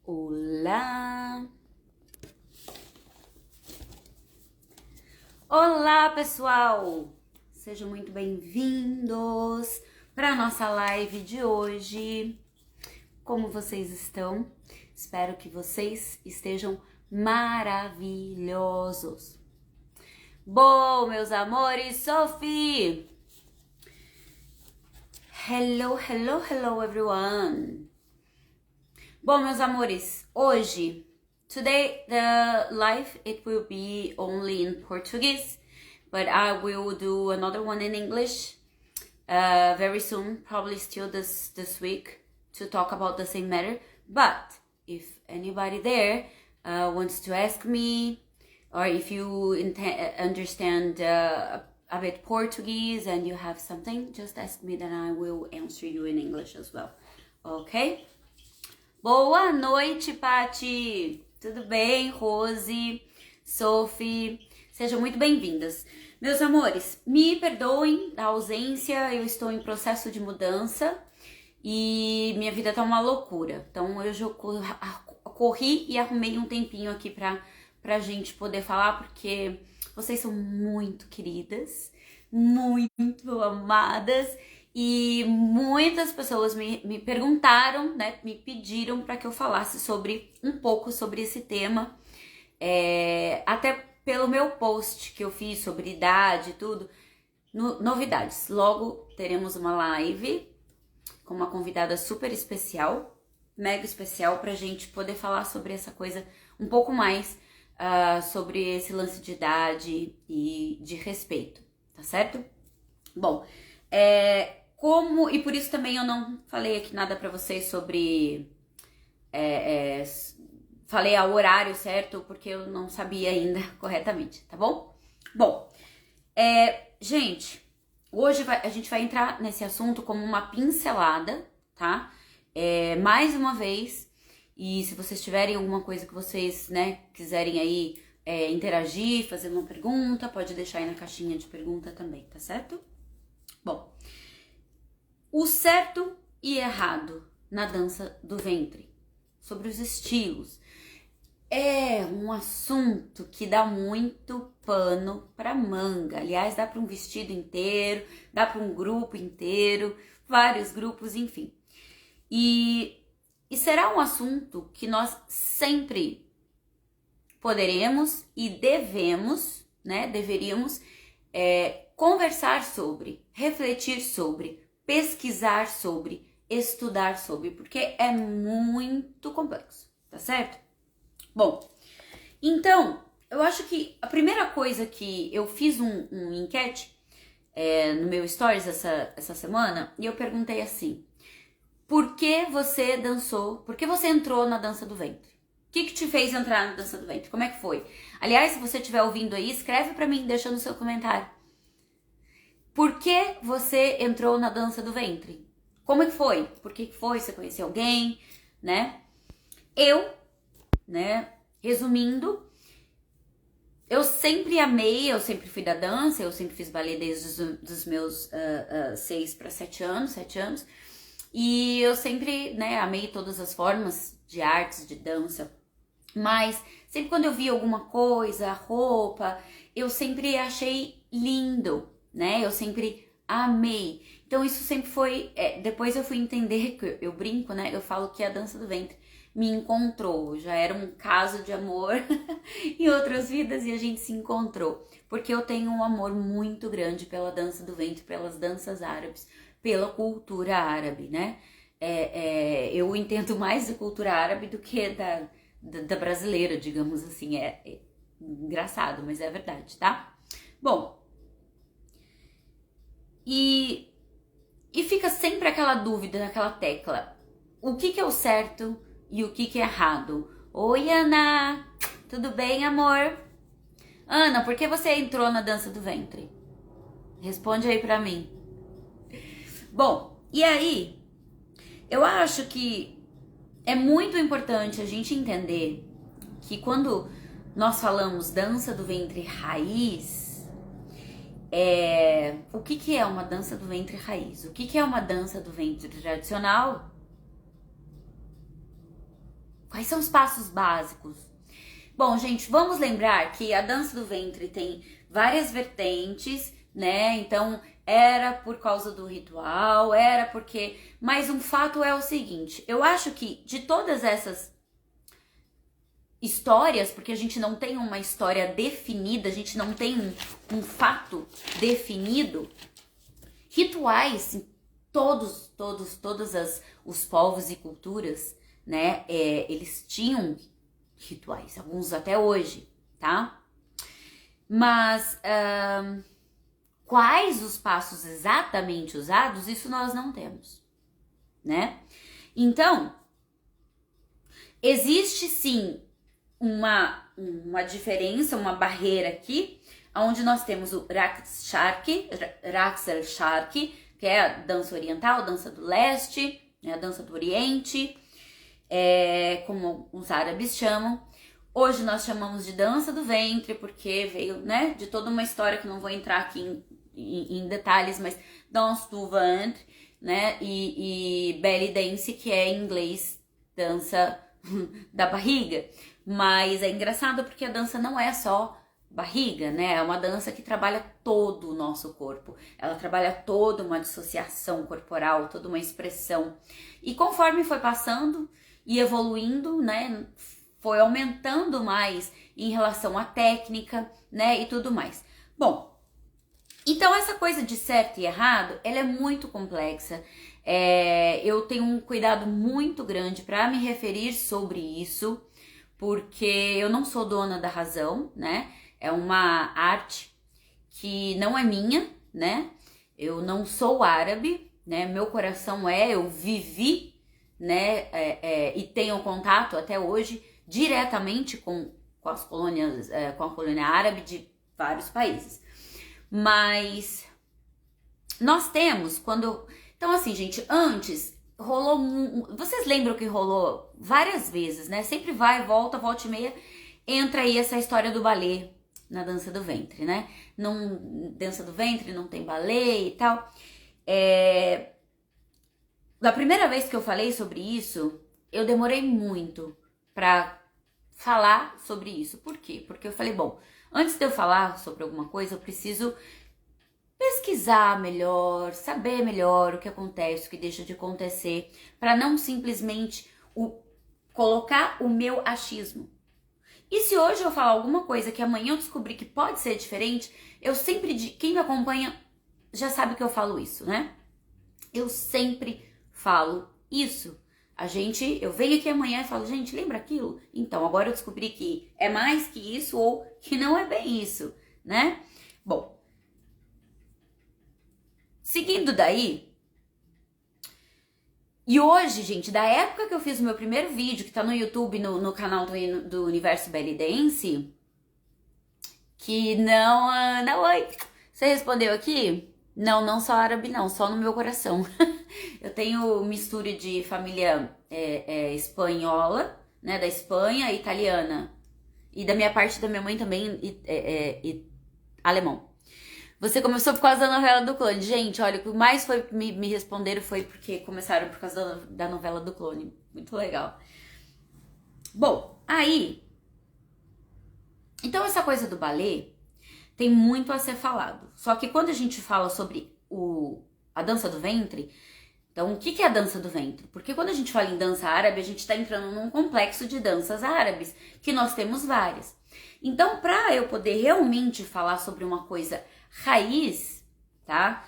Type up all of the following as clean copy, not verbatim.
Olá! Olá, pessoal! Sejam muito bem-vindos para a nossa live de hoje. Como vocês estão? Espero que vocês estejam maravilhosos. Bom, meus amores, Sophie! Hello, hello, hello, everyone! Bom, meus amores, hoje, today the live, it will be only in Portuguese, but I will do another one in English very soon, probably still this week, to talk about the same matter. But if anybody there wants to ask me, or if you understand a bit Portuguese and you have something, just ask me, then I will answer you in English as well, okay? Boa noite, Pati! Tudo bem? Rose, Sophie, sejam muito bem-vindas. Meus amores, me perdoem da ausência, eu estou em processo de mudança e minha vida tá uma loucura. Então eu já corri e arrumei um tempinho aqui pra gente poder falar, porque vocês são muito queridas, muito amadas. E muitas pessoas me perguntaram, né, me pediram para que eu falasse um pouco sobre esse tema, até pelo meu post que eu fiz sobre idade e tudo, novidades. Logo teremos uma live com uma convidada super especial, mega especial, pra gente poder falar sobre essa coisa um pouco mais, sobre esse lance de idade e de respeito, tá certo? Bom, e por isso também eu não falei aqui nada pra vocês sobre... falei ao horário certo, porque eu não sabia ainda corretamente, tá bom? Bom, gente, hoje a gente vai entrar nesse assunto como uma pincelada, tá? Mais uma vez, e se vocês tiverem alguma coisa que vocês, né, quiserem aí interagir, fazer uma pergunta, pode deixar aí na caixinha de pergunta também, tá certo? Bom, o certo e errado na dança do ventre, sobre os estilos, é um assunto que dá muito pano para manga. Aliás, dá para um vestido inteiro, dá para um grupo inteiro, vários grupos, enfim. E será um assunto que nós sempre poderemos e devemos, né, deveríamos conversar sobre, refletir sobre, pesquisar sobre, estudar sobre, porque é muito complexo, tá certo? Bom, então, eu acho que a primeira coisa que eu fiz um enquete no meu stories essa semana, e eu perguntei assim: por que você dançou, por que você entrou na dança do ventre? O que te fez entrar na dança do ventre? Como é que foi? Aliás, se você estiver ouvindo aí, escreve pra mim, deixa no seu comentário. Por que você entrou na dança do ventre? Como é que foi? Por que foi? Você conheceu alguém, né? Resumindo, eu sempre amei, eu sempre fui da dança, eu sempre fiz balé desde os meus 6 para 7 anos, e eu sempre, né, amei todas as formas de artes, de dança, mas sempre quando eu via alguma coisa, roupa, eu sempre achei lindo, né, eu sempre amei. Então isso sempre foi, depois eu fui entender, que eu brinco, né, eu falo que a dança do ventre me encontrou, já era um caso de amor em outras vidas e a gente se encontrou, porque eu tenho um amor muito grande pela dança do ventre, pelas danças árabes, pela cultura árabe, né? Eu entendo mais de cultura árabe do que da brasileira, digamos assim, é engraçado, mas é verdade, tá? Bom, e fica sempre aquela dúvida, aquela tecla, o que é o certo e o que é errado? Oi, Ana! Tudo bem, amor? Ana, por que você entrou na dança do ventre? Responde aí pra mim. Bom, e aí, eu acho que é muito importante a gente entender que quando nós falamos dança do ventre raiz, o que é uma dança do ventre raiz? O que é uma dança do ventre tradicional? Quais são os passos básicos? Bom, gente, vamos lembrar que a dança do ventre tem várias vertentes, né? Então, era por causa do ritual, era porque... Mas um fato é o seguinte, eu acho que de todas essas histórias, porque a gente não tem uma história definida, a gente não tem um fato definido, rituais, todos os povos e culturas, né, eles tinham rituais, alguns até hoje, tá? Mas quais os passos exatamente usados, isso nós não temos, né? Então, existe sim uma diferença, uma barreira aqui, onde nós temos o Raksel Sharki, que é a dança oriental, a dança do leste, né, a dança do oriente, como os árabes chamam. Hoje nós chamamos de dança do ventre, porque veio, né, de toda uma história que não vou entrar aqui em detalhes, mas dança do ventre, né, e belly dance, que é em inglês dança da barriga. Mas é engraçado porque a dança não é só barriga, né? É uma dança que trabalha todo o nosso corpo. Ela trabalha toda uma dissociação corporal, toda uma expressão. E conforme foi passando e evoluindo, né, foi aumentando mais em relação à técnica, né, e tudo mais. Bom, então essa coisa de certo e errado, ela é muito complexa. Eu tenho um cuidado muito grande para me referir sobre isso, porque eu não sou dona da razão, né? É uma arte que não é minha, né? Eu não sou árabe, né? Meu coração eu vivi, né? E tenho contato até hoje diretamente com as colônias, com a colônia árabe de vários países. Mas nós temos quando... Então assim, gente, antes... Vocês lembram que rolou várias vezes, né? Sempre vai, volta e meia, entra aí essa história do balé na dança do ventre, né? Dança do ventre não tem balé e tal. Da primeira vez que eu falei sobre isso, eu demorei muito pra falar sobre isso. Por quê? Porque eu falei, bom, antes de eu falar sobre alguma coisa, eu preciso pesquisar melhor, saber melhor o que acontece, o que deixa de acontecer, para não simplesmente colocar o meu achismo. E se hoje eu falar alguma coisa que amanhã eu descobrir que pode ser diferente, eu sempre, quem me acompanha já sabe que eu falo isso, né? Eu sempre falo isso. Eu venho aqui amanhã e falo, gente, lembra aquilo? Então, agora eu descobri que é mais que isso ou que não é bem isso, né? Bom, seguindo daí, e hoje, gente, da época que eu fiz o meu primeiro vídeo, que tá no YouTube, no canal do Universo Belly Dance, que não, Ana, oi, você respondeu aqui? Não sou árabe não, só no meu coração. Eu tenho mistura de família espanhola, né, da Espanha, italiana, e da minha parte da minha mãe também, alemão. Você começou por causa da novela do Clone. Gente, olha, o que mais foi me responderam foi porque começaram por causa da novela do Clone. Muito legal. Bom, aí... Então essa coisa do balé tem muito a ser falado. Só que quando a gente fala sobre a dança do ventre... Então, o que é a dança do ventre? Porque quando a gente fala em dança árabe, a gente está entrando num complexo de danças árabes, que nós temos várias. Então, para eu poder realmente falar sobre uma coisa raiz, tá?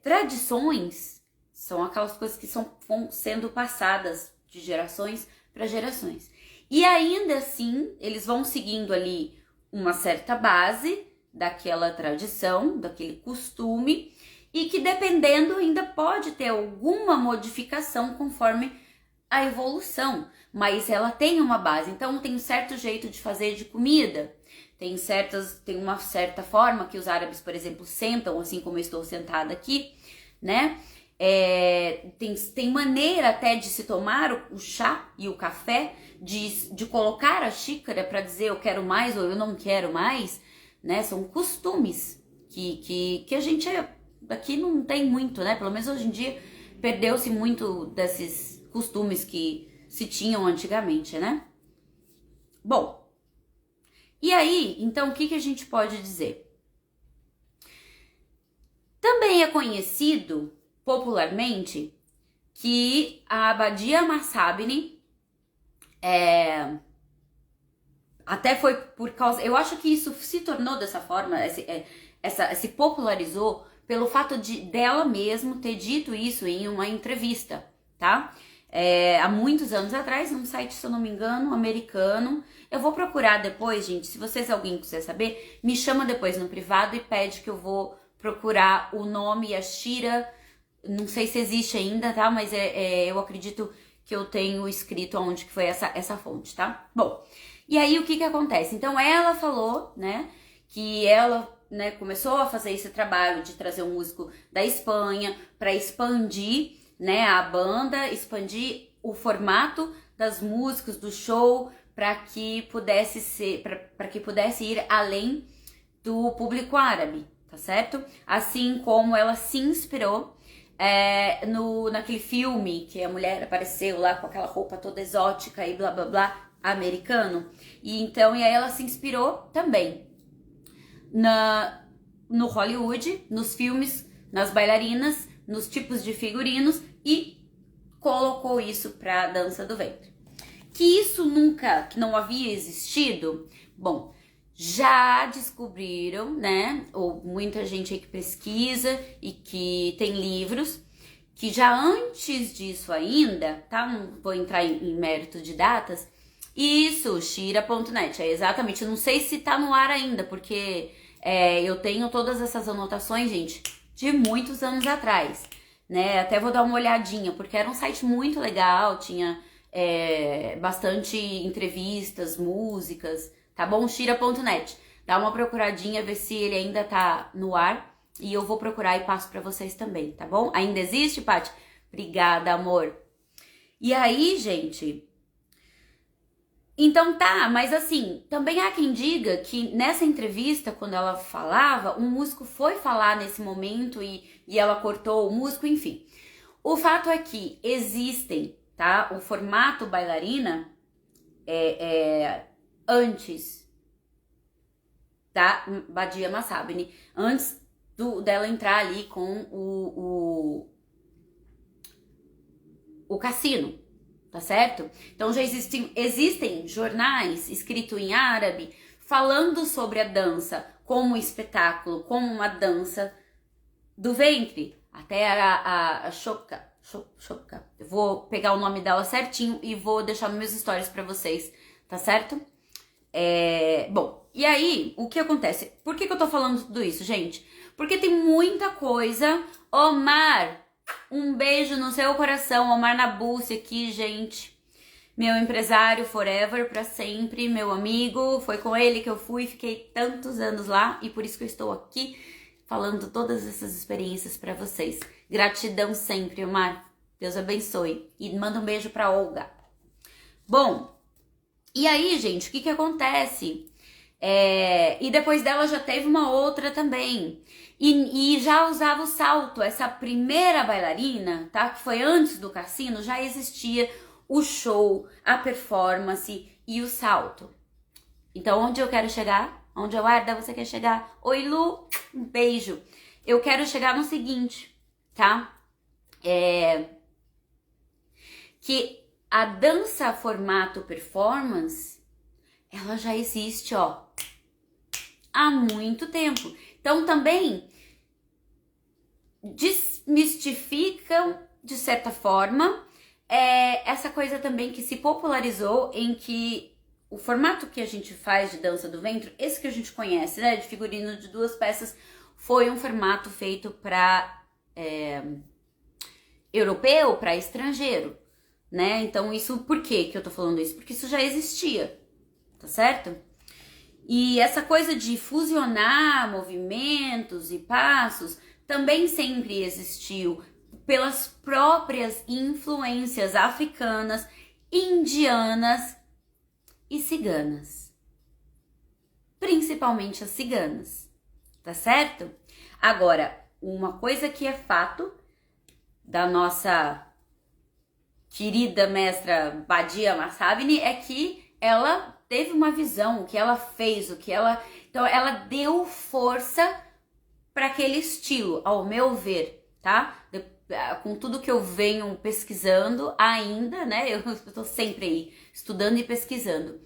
Tradições são aquelas coisas que vão sendo passadas de gerações para gerações. E ainda assim, eles vão seguindo ali uma certa base daquela tradição, daquele costume, e que dependendo ainda pode ter alguma modificação conforme a evolução, mas ela tem uma base. Então tem um certo jeito de fazer de comida, tem uma certa forma que os árabes, por exemplo, sentam, assim como eu estou sentada aqui, né? Tem maneira até de se tomar o chá e o café, de colocar a xícara para dizer eu quero mais ou eu não quero mais, né? São costumes que a gente aqui não tem muito, né? Pelo menos hoje em dia perdeu-se muito desses costumes que se tinham antigamente, né? Bom, e aí, então, o que a gente pode dizer? Também é conhecido popularmente que a Abadia Massabini até foi por causa... Eu acho que isso se tornou dessa forma, se popularizou pelo fato dela mesmo ter dito isso em uma entrevista, tá? Há muitos anos atrás, num site, se eu não me engano, americano. Eu vou procurar depois, gente, se alguém quiser saber, me chama depois no privado e pede que eu vou procurar o nome e a Shira. Não sei se existe ainda, tá? Mas eu acredito que eu tenho escrito onde que foi essa fonte, tá? Bom, e aí o que acontece? Então ela falou, né, que ela, né, começou a fazer esse trabalho de trazer um músico da Espanha para expandir, né, a banda, expandir o formato das músicas, do show, para que pudesse ir além do público árabe, tá certo? Assim como ela se inspirou naquele filme que a mulher apareceu lá com aquela roupa toda exótica e blá blá blá, americano. E aí ela se inspirou também no Hollywood, nos filmes, nas bailarinas, nos tipos de figurinos e colocou isso pra dança do ventre. Que que não havia existido, bom, já descobriram, né, ou muita gente aí que pesquisa e que tem livros, que já antes disso ainda, tá, não vou entrar em mérito de datas, isso, Shira.net, exatamente, eu não sei se tá no ar ainda, porque eu tenho todas essas anotações, gente, de muitos anos atrás, né, até vou dar uma olhadinha, porque era um site muito legal, tinha bastante entrevistas, músicas, tá bom? Shira.net, dá uma procuradinha, ver se ele ainda tá no ar, e eu vou procurar e passo pra vocês também, tá bom? Ainda existe, Paty? Obrigada, amor. E aí, gente... Então tá, mas assim, também há quem diga que nessa entrevista, quando ela falava, um músico foi falar nesse momento e ela cortou o músico, enfim. O fato é que existem, tá? O formato bailarina antes da Abadia Massabini, antes dela entrar ali com o cassino. Tá certo? Então já existem jornais escritos em árabe falando sobre a dança como um espetáculo, como uma dança do ventre. Até a Shopka. Eu vou pegar o nome dela certinho e vou deixar nos meus stories pra vocês, tá certo? Bom, e aí, o que acontece? Por que eu tô falando tudo isso, gente? Porque tem muita coisa. Omar, um beijo no seu coração, Omar Nabulsi aqui, gente. Meu empresário forever, pra sempre, meu amigo. Foi com ele que eu fui, fiquei tantos anos lá e por isso que eu estou aqui falando todas essas experiências pra vocês. Gratidão sempre, Omar. Deus abençoe. E manda um beijo pra Olga. Bom, e aí, gente, o que acontece? E depois dela já teve uma outra também. E já usava o salto. Essa primeira bailarina, tá? Que foi antes do cassino, já existia o show, a performance e o salto. Então, onde eu quero chegar? Onde a Arda você quer chegar? Oi, Lu, um beijo. Eu quero chegar no seguinte, tá? Que a dança formato performance, ela já existe, ó, há muito tempo. Então, também desmistificam, de certa forma, essa coisa também que se popularizou em que o formato que a gente faz de dança do ventre, esse que a gente conhece, né, de figurino de 2 peças, foi um formato feito para europeu, para estrangeiro, né? Então, isso, por que eu tô falando isso? Porque isso já existia, tá certo? E essa coisa de fusionar movimentos e passos também sempre existiu pelas próprias influências africanas, indianas e ciganas. Principalmente as ciganas, tá certo? Agora, uma coisa que é fato da nossa... querida mestra Badia Massabini é que ela teve uma visão, o que ela fez, então ela deu força para aquele estilo, ao meu ver, tá? Com tudo que eu venho pesquisando ainda, né? Eu tô sempre aí estudando e pesquisando.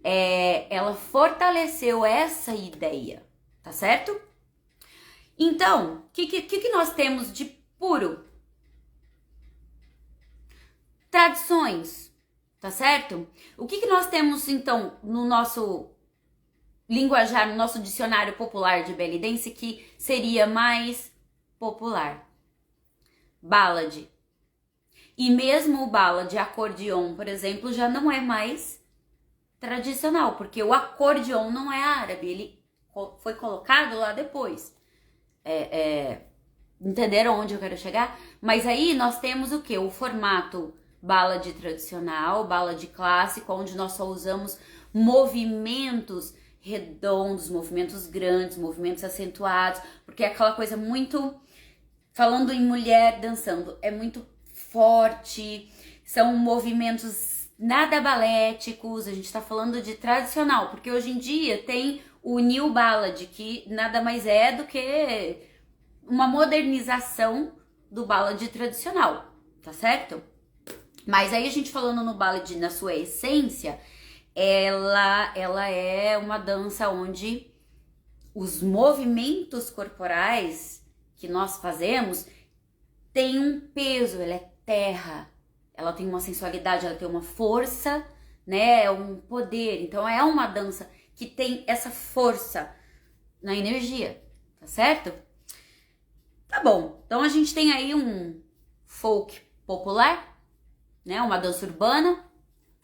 Ela fortaleceu essa ideia, tá certo? Então, o que nós temos de puro? Tradições, tá certo? O que nós temos, então, no nosso linguajar, no nosso dicionário popular de belly dance que seria mais popular? Ballad. E mesmo o ballad acordeon, por exemplo, já não é mais tradicional, porque o acordeon não é árabe, ele foi colocado lá depois. Entenderam onde eu quero chegar? Mas aí nós temos o que? O formato ballad tradicional, ballad clássico, onde nós só usamos movimentos redondos, movimentos grandes, movimentos acentuados, porque é aquela coisa muito... Falando em mulher dançando, é muito forte, são movimentos nada baléticos, a gente tá falando de tradicional, porque hoje em dia tem o New Ballad, que nada mais é do que uma modernização do ballad tradicional, tá certo? Mas aí a gente falando no ballad na sua essência, ela é uma dança onde os movimentos corporais que nós fazemos tem um peso, ela é terra, ela tem uma sensualidade, ela tem uma força, né, um poder. Então é uma dança que tem essa força na energia, tá certo? Tá bom, então a gente tem aí um folk popular, né, uma dança urbana,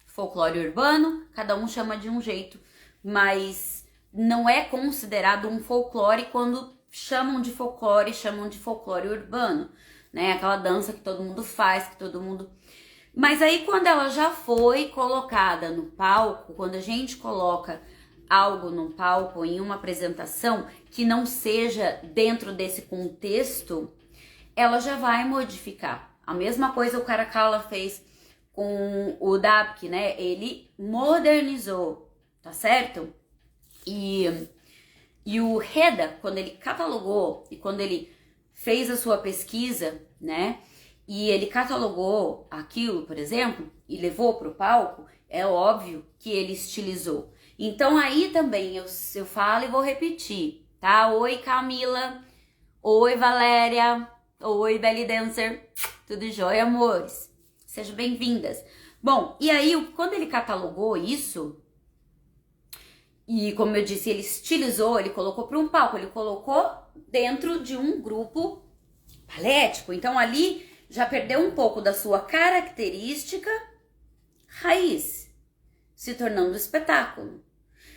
folclore urbano, cada um chama de um jeito, mas não é considerado um folclore quando chamam de folclore urbano, né? Aquela dança que todo mundo faz, que todo mundo... Mas aí quando ela já foi colocada no palco, quando a gente coloca algo no palco, em uma apresentação, que não seja dentro desse contexto, ela já vai modificar. A mesma coisa o Caracalla fez com o Dabke, né? Ele modernizou, tá certo? E o Reda, quando ele catalogou e quando ele fez a sua pesquisa, né? E ele catalogou aquilo, por exemplo, e levou para o palco, é óbvio que ele estilizou. Então aí também eu falo e vou repetir, tá? Oi, Camila. Oi, Valéria. Oi, Belly Dancer. Tudo jóia, amores? Sejam bem-vindas. Bom, e aí quando ele catalogou isso... E como eu disse, ele estilizou, ele colocou para um palco, ele colocou dentro de um grupo balético. Então ali já perdeu um pouco da sua característica raiz, se tornando espetáculo.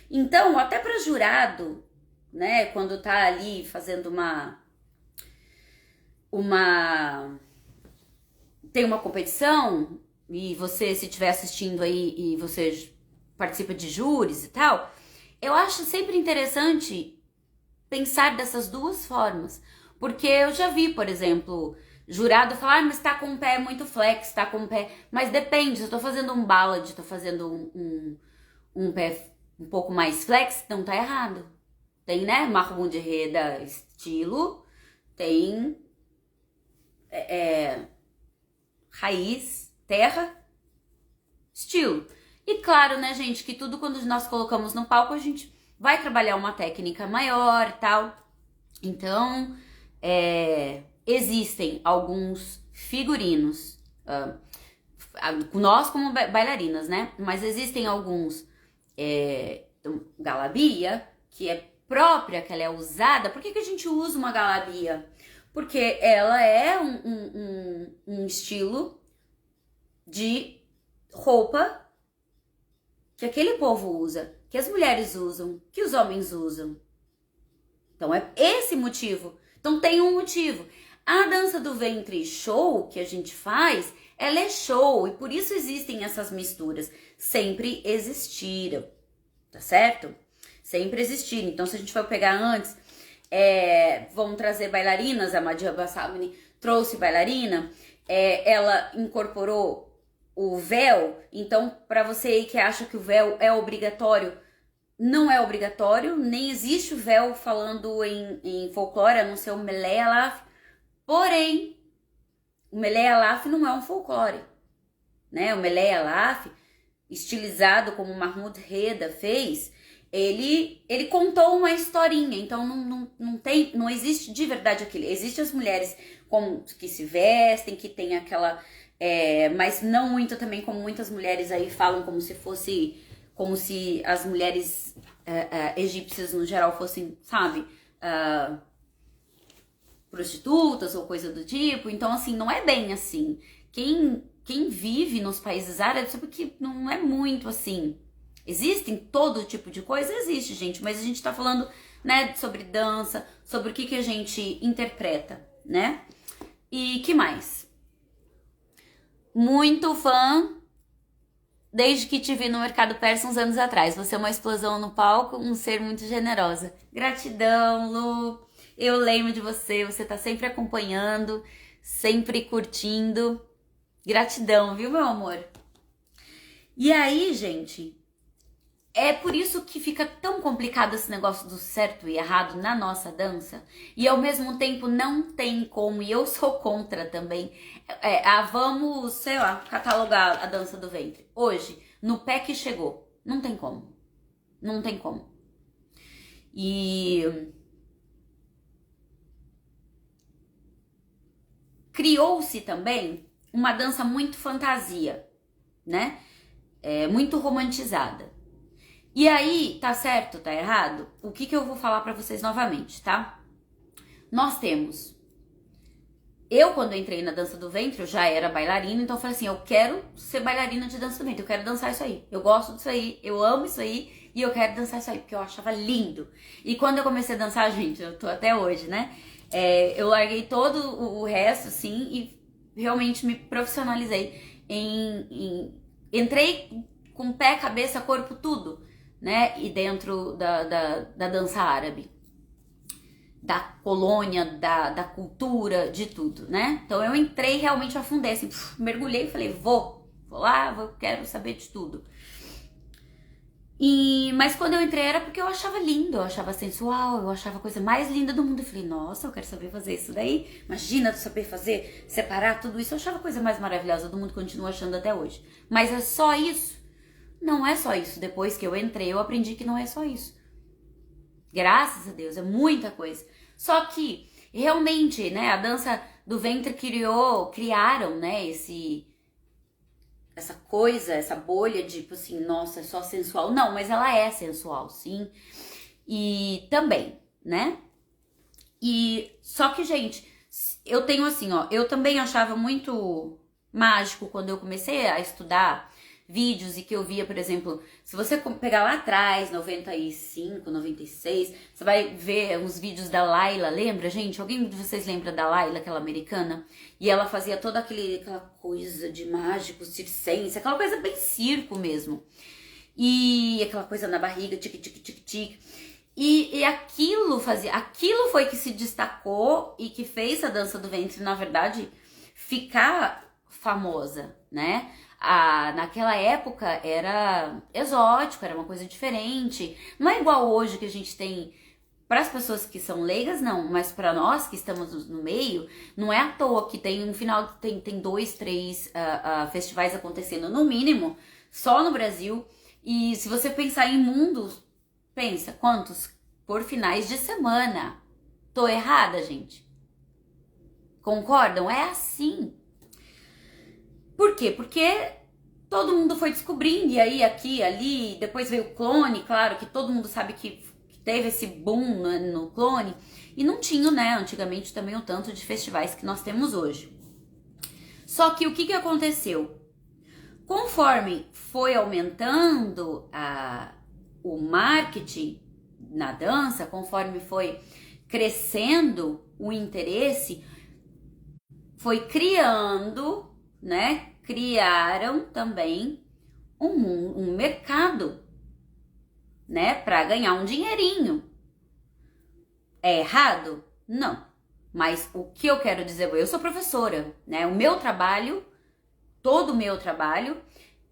Então, até para jurado, né, quando tá ali fazendo tem uma competição e você, se estiver assistindo aí e você participa de júris e tal, eu acho sempre interessante pensar dessas duas formas, porque eu já vi, por exemplo, jurado falar, mas tá com o pé muito flex, tá com o pé... Mas depende, se eu tô fazendo um ballad, tô fazendo um pé um pouco mais flex, não tá errado. Tem, né, Mahmoud Reda estilo, tem raiz, terra, estilo. E claro, né, gente, que tudo quando nós colocamos no palco, a gente vai trabalhar uma técnica maior e tal. Então, existem alguns figurinos, nós como bailarinas, né? Mas existem alguns, galabia, que é própria, que ela é usada. Por que a gente usa uma galabia? Porque ela é um estilo de roupa que aquele povo usa, que as mulheres usam, que os homens usam. Então é esse motivo. Então tem um motivo. A dança do ventre show que a gente faz, ela é show e por isso existem essas misturas. Sempre existiram, tá certo? Sempre existiram. Então se a gente for pegar antes, vamos trazer bailarinas, a Madia Bassabini trouxe bailarina, ela incorporou o véu. Então, para você aí que acha que o véu é obrigatório, não é obrigatório, nem existe o véu falando em folclore, a não ser o Melé Alaf. Porém, o Melé Alaf não é um folclore, né? O Melé Alaf, estilizado como o Mahmoud Reda fez, ele contou uma historinha, então não existe de verdade aquilo. Existem as mulheres que se vestem, que tem aquela... mas não muito também como muitas mulheres aí falam, como se as mulheres egípcias no geral fossem, sabe, prostitutas ou coisa do tipo. Então, assim, não é bem assim. Quem vive nos países árabes sabe que não é muito assim. Existem todo tipo de coisa? Existe, gente, mas a gente tá falando, né, sobre dança, sobre o que a gente interpreta, né? E que mais? Muito fã desde que te vi no mercado persa uns anos atrás. Você é uma explosão no palco, um ser muito generosa. Gratidão, Lu. Eu lembro de você, você tá sempre acompanhando, sempre curtindo. Gratidão, viu, meu amor? E aí, gente, é por isso que fica tão complicado esse negócio do certo e errado na nossa dança. E ao mesmo tempo não tem como, e eu sou contra também. Vamos, sei lá, catalogar a dança do ventre. Hoje, no pé que chegou. Não tem como. Não tem como. E criou-se também uma dança muito fantasia, né? Muito romantizada. E aí, tá certo, tá errado? O que eu vou falar pra vocês novamente, tá? Nós temos... Eu, quando entrei na dança do ventre, eu já era bailarina, então eu falei assim, eu quero ser bailarina de dança do ventre, eu quero dançar isso aí. Eu gosto disso aí, eu amo isso aí e eu quero dançar isso aí, porque eu achava lindo. E quando eu comecei a dançar, gente, eu tô até hoje, né? Eu larguei todo o resto, assim, e realmente me profissionalizei entrei com pé, cabeça, corpo, tudo, né? E dentro da dança árabe, da colônia, da cultura, de tudo, né? Então eu entrei, realmente afundei, assim, mergulhei e falei, vou lá, quero saber de tudo. Mas quando eu entrei era porque eu achava lindo, eu achava sensual, eu achava a coisa mais linda do mundo. Eu falei, nossa, eu quero saber fazer isso daí. Imagina tu saber fazer, separar tudo isso. Eu achava a coisa mais maravilhosa do mundo, continuo achando até hoje. Mas é só isso? Não é só isso. Depois que eu entrei, eu aprendi que não é só isso. Graças a Deus, é muita coisa. Só que, realmente, né, a dança do ventre criaram, né, essa coisa, essa bolha de, tipo assim, nossa, é só sensual. Não, mas ela é sensual, sim. E também, né? E só que, gente, eu tenho assim, ó, eu também achava muito mágico quando eu comecei a estudar vídeos e que eu via, por exemplo, se você pegar lá atrás, 95, 96, você vai ver uns vídeos da Laila, lembra, gente? Alguém de vocês lembra da Laila, aquela americana? E ela fazia toda aquela coisa de mágico, circense, aquela coisa bem circo mesmo. E aquela coisa na barriga, tic, tic, tic, tic. E aquilo foi que se destacou e que fez a dança do ventre, na verdade, ficar famosa, né? Naquela época era exótico, era uma coisa diferente. Não é igual hoje que a gente tem, para as pessoas que são leigas, não, mas para nós que estamos no meio, não é à toa que tem tem 2, 3 festivais acontecendo no mínimo, só no Brasil. E se você pensar em mundos, pensa, quantos por finais de semana? Tô errada, gente? Concordam? É assim. Por quê? Porque todo mundo foi descobrindo, e aí aqui, ali, depois veio o clone, claro que todo mundo sabe que teve esse boom no clone, e não tinha, né, antigamente também o tanto de festivais que nós temos hoje. Só que o que aconteceu? Conforme foi aumentando o marketing na dança, conforme foi crescendo o interesse, foi criando, né? Criaram também um mercado, né? Para ganhar um dinheirinho. É errado? Não. Mas o que eu quero dizer, eu sou professora, né? O meu trabalho, todo o meu trabalho,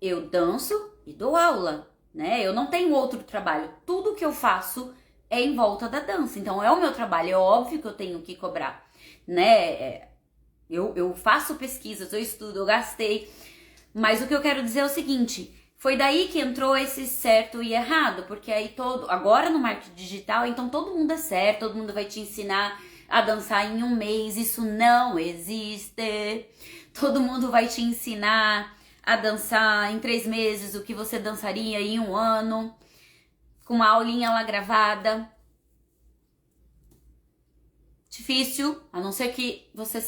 eu danço e dou aula, né? Eu não tenho outro trabalho. Tudo que eu faço é em volta da dança. Então é o meu trabalho, é óbvio que eu tenho que cobrar, né? Eu faço pesquisas, eu estudo, eu gastei. Mas o que eu quero dizer é o seguinte, foi daí que entrou esse certo e errado, porque aí agora no marketing digital, então todo mundo é certo, todo mundo vai te ensinar a dançar em um mês, isso não existe. Todo mundo vai te ensinar a dançar em 3 meses o que você dançaria em 1 ano, com uma aulinha lá gravada. Difícil, a não ser que você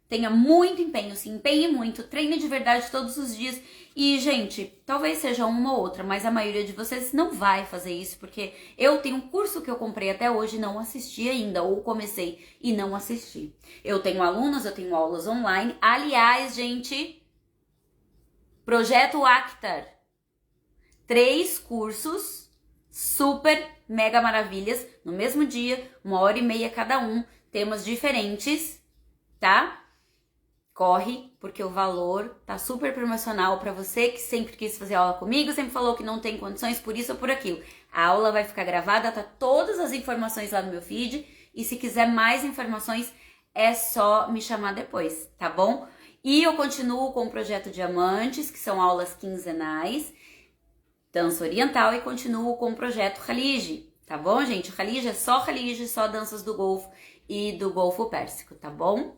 tenha muito empenho, se empenhe muito, treine de verdade todos os dias. E, gente, talvez seja uma ou outra, mas a maioria de vocês não vai fazer isso, porque eu tenho um curso que eu comprei até hoje e não assisti ainda, ou comecei e não assisti. Eu tenho alunos, eu tenho aulas online. Aliás, gente, Projeto Actar, 3 cursos super mega maravilhas, no mesmo dia, 1h30 cada um, temas diferentes, tá? Corre, porque o valor tá super promocional para você que sempre quis fazer aula comigo, sempre falou que não tem condições por isso ou por aquilo. A aula vai ficar gravada, tá todas as informações lá no meu feed, e se quiser mais informações é só me chamar depois, tá bom? E eu continuo com o Projeto Diamantes, que são aulas quinzenais, dança oriental, e continuo com o Projeto Khalij, tá bom, gente? O Khalij é só Khalij, só danças do Golfo e do Golfo Pérsico, tá bom?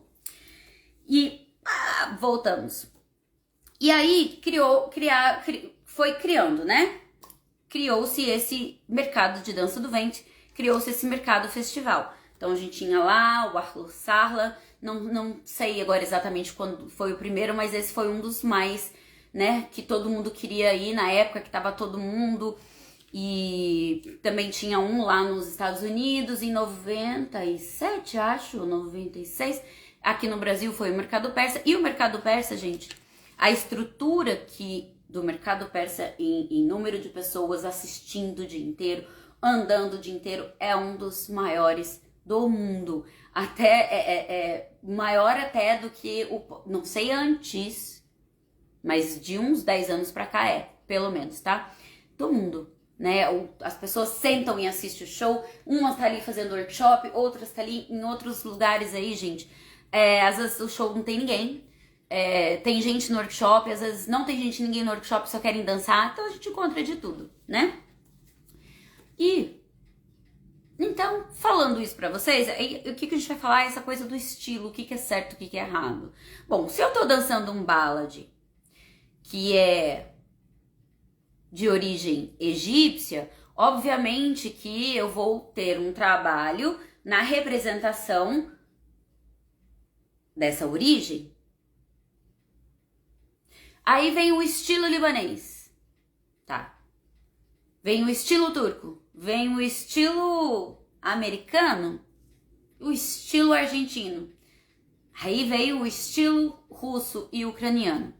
E voltamos. E aí foi criando, né? Criou-se esse mercado de dança do ventre, criou-se esse mercado festival. Então a gente tinha lá o Arlo Sarla, não sei agora exatamente quando foi o primeiro, mas esse foi um dos mais, né, que todo mundo queria ir na época que tava todo mundo. E também tinha um lá nos Estados Unidos em 97, acho, 96. Aqui no Brasil foi o Mercado Persa. E o Mercado Persa, gente, a estrutura do Mercado Persa em número de pessoas assistindo o dia inteiro, andando o dia inteiro, é um dos maiores do mundo. Até maior até do que não sei antes, mas de uns 10 anos pra cá pelo menos, tá? Do mundo, né? As pessoas sentam e assistem o show, umas tá ali fazendo workshop, outras tá ali em outros lugares aí, gente. Às vezes o show não tem ninguém, tem gente no workshop, às vezes não tem ninguém no workshop, só querem dançar, então a gente encontra de tudo, né? E, então, falando isso pra vocês, o que a gente vai falar é essa coisa do estilo, o que é certo, o que é errado. Bom, se eu tô dançando um ballad, que é de origem egípcia, obviamente que eu vou ter um trabalho na representação dessa origem. Aí vem o estilo libanês, tá? Vem o estilo turco, vem o estilo americano, o estilo argentino. Aí veio o estilo russo e ucraniano.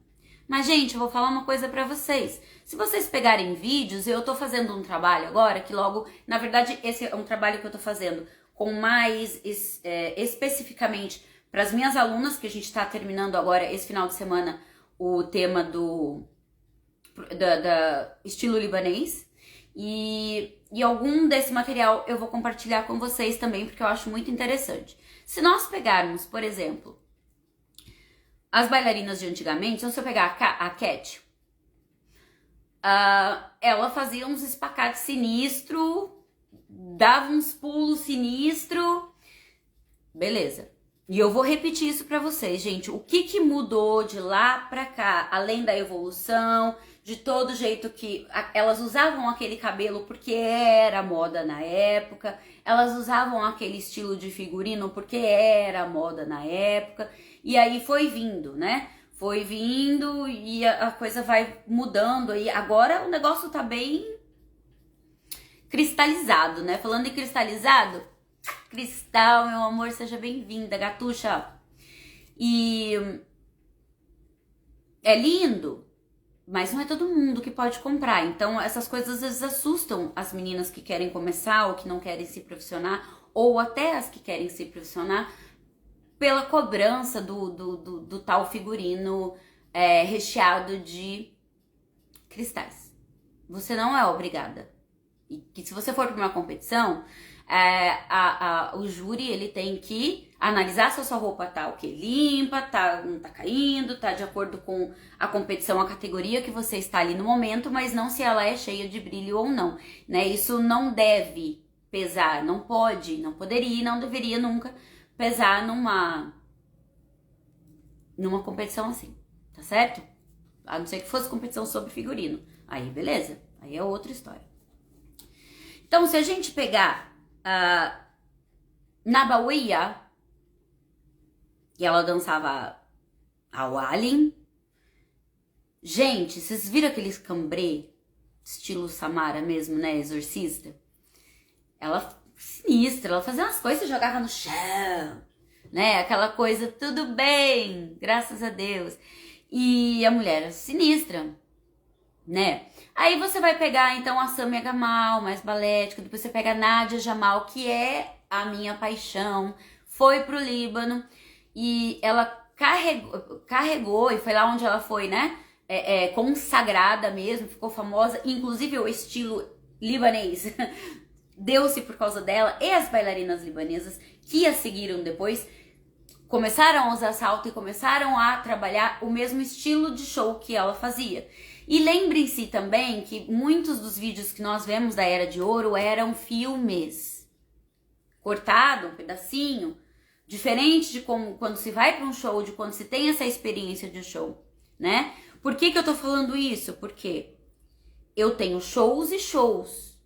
Mas, gente, eu vou falar uma coisa pra vocês. Se vocês pegarem vídeos, eu tô fazendo um trabalho agora, que logo, na verdade, esse é um trabalho que eu tô fazendo com mais especificamente para as minhas alunas, que a gente tá terminando agora, esse final de semana, o tema da estilo libanês. E algum desse material eu vou compartilhar com vocês também, porque eu acho muito interessante. Se nós pegarmos, por exemplo, as bailarinas de antigamente, então se eu pegar a Cat, ela fazia uns espacates sinistro, dava uns pulos sinistro, beleza. E eu vou repetir isso pra vocês, gente. O que mudou de lá pra cá, além da evolução, de todo jeito que elas usavam aquele cabelo porque era moda na época, elas usavam aquele estilo de figurino porque era moda na época, e aí foi vindo, né? Foi vindo e a coisa vai mudando aí. Agora o negócio tá bem cristalizado, né? Falando em cristalizado, Cristal, meu amor, seja bem-vinda, gatucha. E é lindo, mas não é todo mundo que pode comprar. Então essas coisas às vezes assustam as meninas que querem começar ou que não querem se profissionar, ou até as que querem se profissionar, pela cobrança do tal figurino recheado de cristais. Você não é obrigada. E que se você for para uma competição, o júri ele tem que analisar se a sua roupa tá limpa, não tá caindo, tá de acordo com a competição, a categoria que você está ali no momento, mas não se ela é cheia de brilho ou não, né? Isso não deve pesar, não poderia, não deveria nunca pesar numa competição assim, tá certo? A não ser que fosse competição sobre figurino. Aí beleza, aí é outra história. Então, se a gente pegar Nabawiya, e ela dançava ao Alien, gente, vocês viram aqueles cambrê, estilo Samara mesmo, né, exorcista? Ela sinistra, ela fazia umas coisas e jogava no chão, né, aquela coisa, tudo bem, graças a Deus. E a mulher era sinistra, né? Aí você vai pegar então a Samia Gamal, mais balética, depois você pega a Nadia Jamal, que é a minha paixão, foi pro Líbano e ela carregou e foi lá onde ela foi, né? Consagrada mesmo, ficou famosa, inclusive o estilo libanês deu-se por causa dela, e as bailarinas libanesas que a seguiram depois começaram a usar salto e começaram a trabalhar o mesmo estilo de show que ela fazia. E lembrem-se também que muitos dos vídeos que nós vemos da Era de Ouro eram filmes. Cortado, um pedacinho. Diferente de como quando se vai para um show, de quando se tem essa experiência de show, né? Por que eu tô falando isso? Porque eu tenho shows e shows,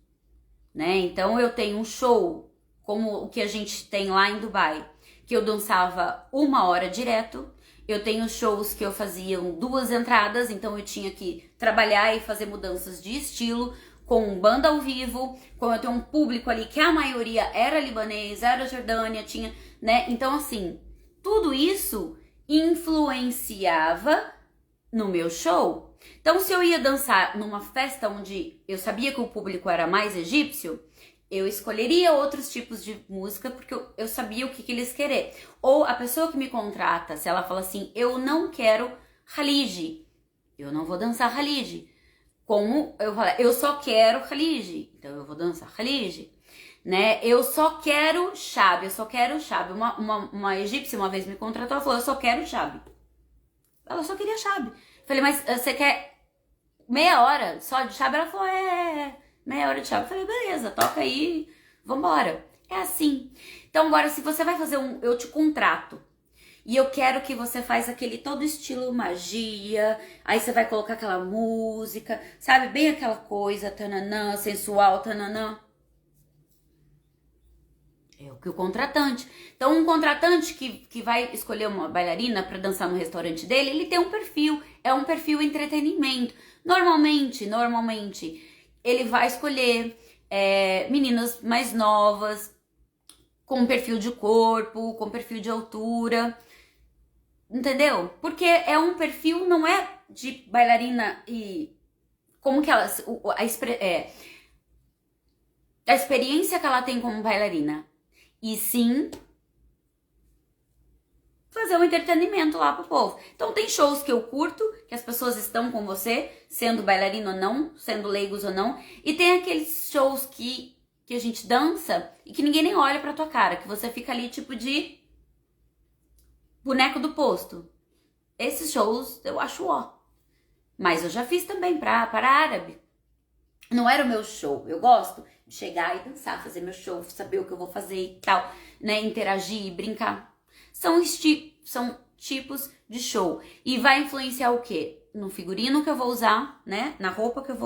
né? Então eu tenho um show como o que a gente tem lá em Dubai, que eu dançava 1 hora direto. Eu tenho shows que eu fazia 2 entradas, então eu tinha que trabalhar e fazer mudanças de estilo, com banda ao vivo, como eu tenho um público ali que a maioria era libanês, era Jordânia, tinha, né? Então assim, tudo isso influenciava no meu show. Então se eu ia dançar numa festa onde eu sabia que o público era mais egípcio, eu escolheria outros tipos de música porque eu sabia o que eles querem. Ou a pessoa que me contrata, se ela fala assim, eu não quero Khalid, eu não vou dançar Khalid. Como eu falo, eu só quero Khalid, então eu vou dançar Khalid, né? Eu só quero Shab. Uma egípcia uma vez me contratou, ela falou, eu só quero Shab. Ela só queria Shab. Falei, mas você quer meia hora só de Shab? Ela falou, meia hora de Shab. Eu falei, beleza, toca aí, vambora. É assim. Então agora, se você vai fazer eu te contrato e eu quero que você faça aquele todo estilo magia, aí você vai colocar aquela música, sabe? Bem aquela coisa, tananã, sensual, tananã. É o que o contratante. Então, um contratante que vai escolher uma bailarina para dançar no restaurante dele, ele tem um perfil, é um perfil entretenimento. Normalmente, ele vai escolher meninas mais novas, com perfil de corpo, com perfil de altura, entendeu? Porque é um perfil, não é de bailarina e como que ela, a experiência que ela tem como bailarina, e sim fazer um entretenimento lá pro povo. Então tem shows que eu curto, que as pessoas estão com você, sendo bailarina ou não, sendo leigos ou não, e tem aqueles shows que a gente dança e que ninguém nem olha pra tua cara, que você fica ali tipo de boneco do posto. Esses shows eu acho ó. Mas eu já fiz também para árabe. Não era o meu show. Eu gosto de chegar e dançar, fazer meu show, saber o que eu vou fazer e tal, né? Interagir, brincar. São tipos de show. E vai influenciar o quê? No figurino que eu vou usar, né? Na roupa que eu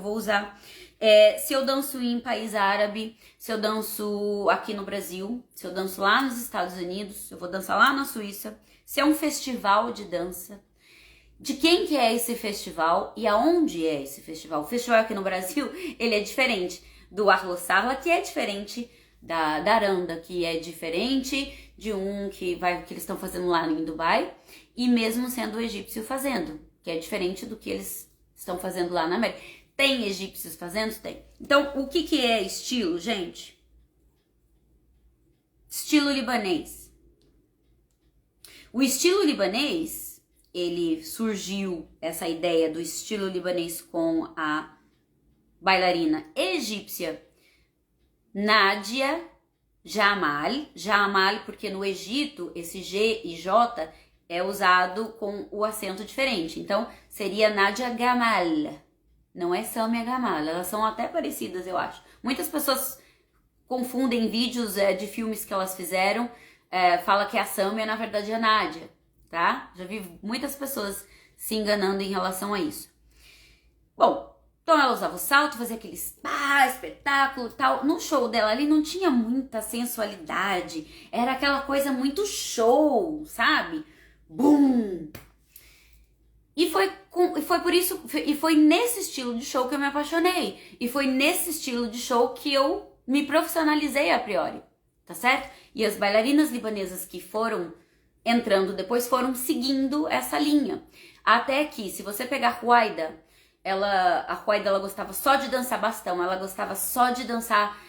vou usar. Se eu danço em país árabe, se eu danço aqui no Brasil, se eu danço lá nos Estados Unidos, eu vou dançar lá na Suíça. Se é um festival de dança, de quem que é esse festival e aonde é esse festival. O festival aqui no Brasil, ele é diferente do Arlo Sarla, que é diferente da Aranda, que é diferente de um que eles estão fazendo lá em Dubai, e mesmo sendo o egípcio fazendo, que é diferente do que eles estão fazendo lá na América. Tem egípcios fazendo? Tem. Então, o que é estilo, gente? Estilo libanês. O estilo libanês, ele surgiu, essa ideia do estilo libanês, com a bailarina egípcia Nadia Jamal, porque no Egito esse G e J é usado com o acento diferente. Então, seria Nadia Gamal. Não é Samia Gamal. Elas são até parecidas, eu acho. Muitas pessoas confundem vídeos de filmes que elas fizeram. Fala que é a Samia, na verdade é a Nadia, tá? Já vi muitas pessoas se enganando em relação a isso. Bom, então ela usava o salto, fazia aquele espetáculo e tal. No show dela ali não tinha muita sensualidade. Era aquela coisa muito show, sabe? Bum! E foi nesse estilo de show que eu me apaixonei. E foi nesse estilo de show que eu me profissionalizei a priori, tá certo? E as bailarinas libanesas que foram entrando depois foram seguindo essa linha. Até que, se você pegar Ruaida, a Ruaida ela gostava só de dançar bastão, ela gostava só de dançar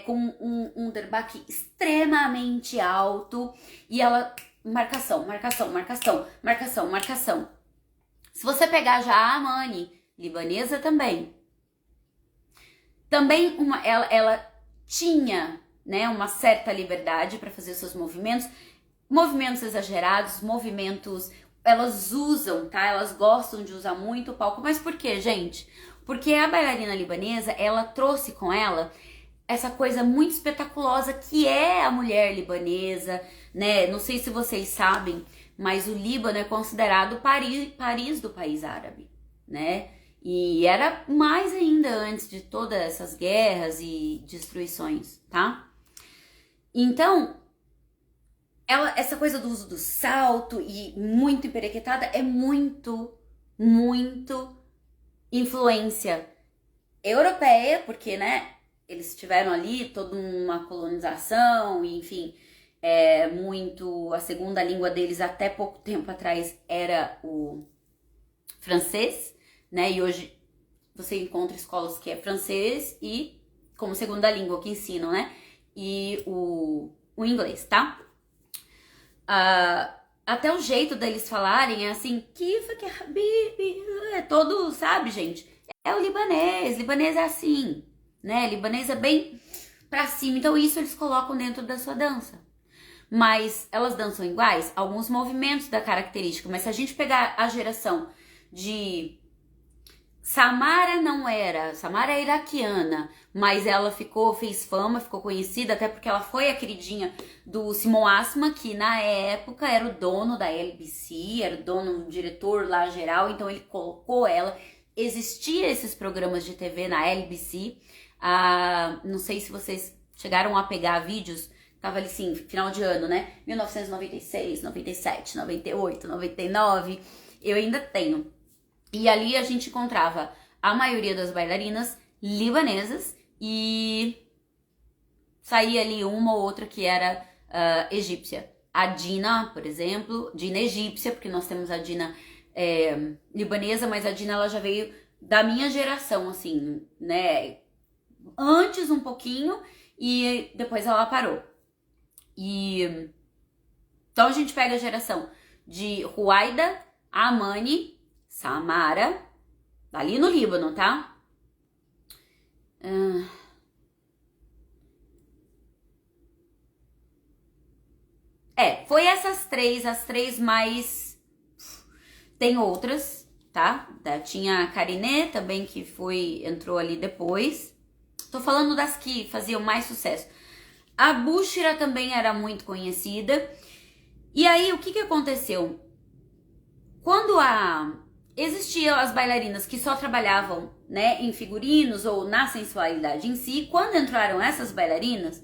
com um derbaque extremamente alto, e ela... marcação. Se você pegar já a Amani, libanesa também ela tinha, né, uma certa liberdade para fazer seus movimentos exagerados, elas usam, tá? Elas gostam de usar muito o palco. Mas por quê, gente? Porque a bailarina libanesa, ela trouxe com ela essa coisa muito espetaculosa que é a mulher libanesa, né? Não sei se vocês sabem, mas o Líbano é considerado Paris do país árabe, né? E era mais ainda antes de todas essas guerras e destruições, tá? Então, essa coisa do uso do salto e muito emperequetada é muito influência europeia, porque, né, eles tiveram ali toda uma colonização, e, enfim, a segunda língua deles até pouco tempo atrás era o francês, né, e hoje você encontra escolas que é francês e como segunda língua que ensinam, né, e o inglês, tá? Até o jeito deles falarem é assim, Kifak Habibi, é todo, sabe, gente? É o libanês é assim, né? Libanês é bem pra cima, então isso eles colocam dentro da sua dança. Mas elas dançam iguais? Alguns movimentos da característica, mas se a gente pegar a geração de... Samara é iraquiana, mas ela fez fama, ficou conhecida, até porque ela foi a queridinha do Simon Asma, que na época era o dono da LBC, era o diretor lá geral, então ele colocou ela. Existia esses programas de TV na LBC, não sei se vocês chegaram a pegar vídeos, tava ali assim, final de ano, né? 1996, 97, 98, 99, eu ainda tenho. E ali a gente encontrava a maioria das bailarinas libanesas e saía ali uma ou outra que era egípcia. A Dina, por exemplo, Dina egípcia, porque nós temos a Dina libanesa, mas a Dina ela já veio da minha geração, assim, né? Antes um pouquinho e depois ela parou. Então a gente pega a geração de Ruaida, Amani, Samara, ali no Líbano, tá? Foi essas três, as três mais... Tem outras, tá? Tinha a Karine também, que entrou ali depois. Tô falando das que faziam mais sucesso. A Bushra também era muito conhecida. E aí, o que aconteceu? Quando existiam as bailarinas que só trabalhavam, né, em figurinos ou na sensualidade em si, quando entraram essas bailarinas,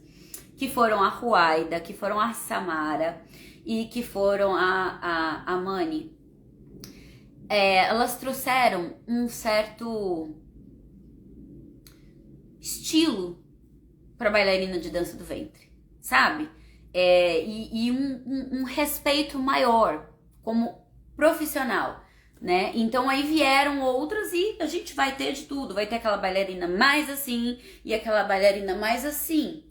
que foram a Ruaida, que foram a Samara e que foram a Amani, elas trouxeram um certo estilo para bailarina de dança do ventre, sabe? E um respeito maior como profissional, né? Então aí vieram outras e a gente vai ter de tudo. Vai ter aquela bailarina mais assim e aquela bailarina mais assim,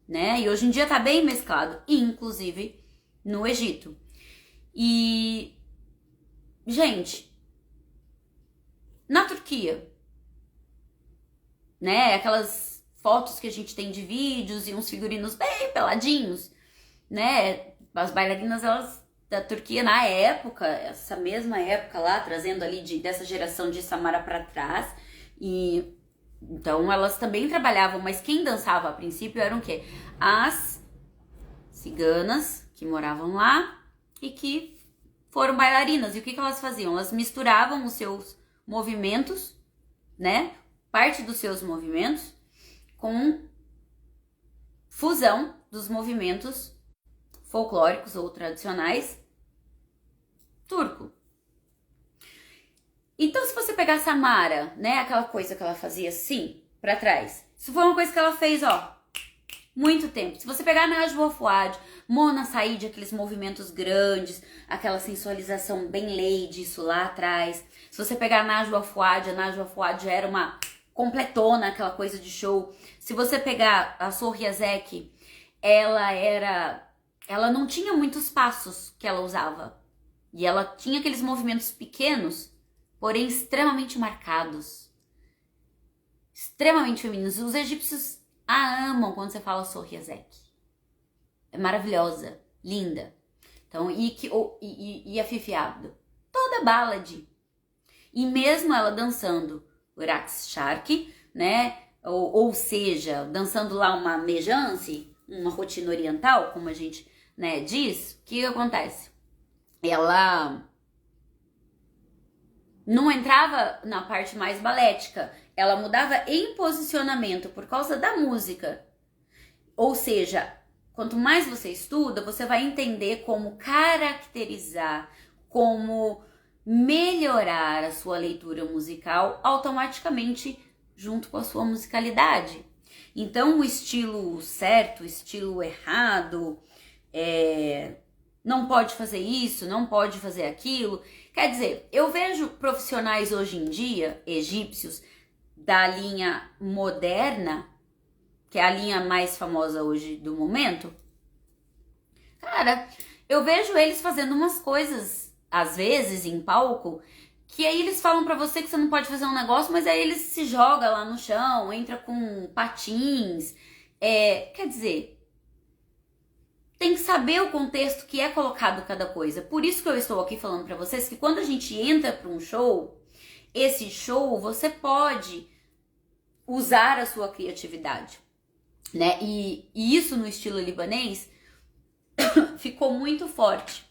né? E hoje em dia tá bem mesclado, inclusive no Egito. E gente, na Turquia, né? Aquelas fotos que a gente tem de vídeos e uns figurinos bem peladinhos, né? As bailarinas, elas da Turquia na época, essa mesma época lá, trazendo ali dessa geração de Samara para trás, e então elas também trabalhavam, mas quem dançava a princípio eram o quê? As ciganas que moravam lá e que foram bailarinas. E o que elas faziam? Elas misturavam os seus movimentos, né? Parte dos seus movimentos com fusão dos movimentos folclóricos ou tradicionais turco. Então, se você pegar a Samara, né, aquela coisa que ela fazia assim, pra trás, isso foi uma coisa que ela fez, ó, muito tempo. Se você pegar a Najwa Fuad, Mona Said, aqueles movimentos grandes, aquela sensualização bem lady, isso lá atrás. Se você pegar a Najwa Fuad já era uma completona, aquela coisa de show. Se você pegar a Sorriazek, ela não tinha muitos passos que ela usava. E ela tinha aqueles movimentos pequenos, porém extremamente marcados. Extremamente femininos. Os egípcios a amam quando você fala Sorriazek. É maravilhosa, linda. Então, e a Fifi Abdo. Toda ballad. E mesmo ela dançando o Raqs Shark, né? Ou seja, dançando lá uma mejance, uma rotina oriental, como a gente, né, diz, o que acontece? Ela não entrava na parte mais balética, ela mudava em posicionamento por causa da música. Ou seja, quanto mais você estuda, você vai entender como caracterizar, como melhorar a sua leitura musical automaticamente junto com a sua musicalidade. Então, o estilo certo, o estilo errado, não pode fazer isso, não pode fazer aquilo. Quer dizer, eu vejo profissionais hoje em dia, egípcios, da linha moderna, que é a linha mais famosa hoje do momento. Cara, eu vejo eles fazendo umas coisas, às vezes, em palco, que aí eles falam pra você que você não pode fazer um negócio, mas aí eles se jogam lá no chão, entra com patins. Quer dizer, tem que saber o contexto que é colocado cada coisa. Por isso que eu estou aqui falando pra vocês que quando a gente entra pra um show, esse show você pode usar a sua criatividade, né? E isso no estilo libanês ficou muito forte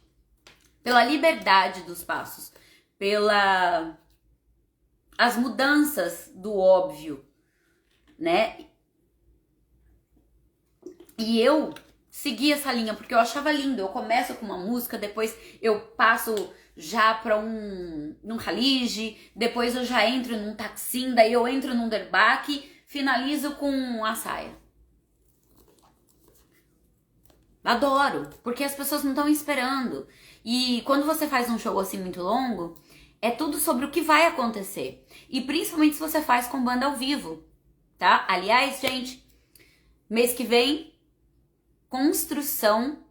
pela liberdade dos passos, as mudanças do óbvio, né? E eu segui essa linha porque eu achava lindo. Eu começo com uma música, depois eu passo já para num Khalid, depois eu já entro num Taksim, daí eu entro num Derbak, finalizo com a saia. Adoro, porque as pessoas não estão esperando. E quando você faz um show assim muito longo, é tudo sobre o que vai acontecer. E principalmente se você faz com banda ao vivo, tá? Aliás, gente, mês que vem, construção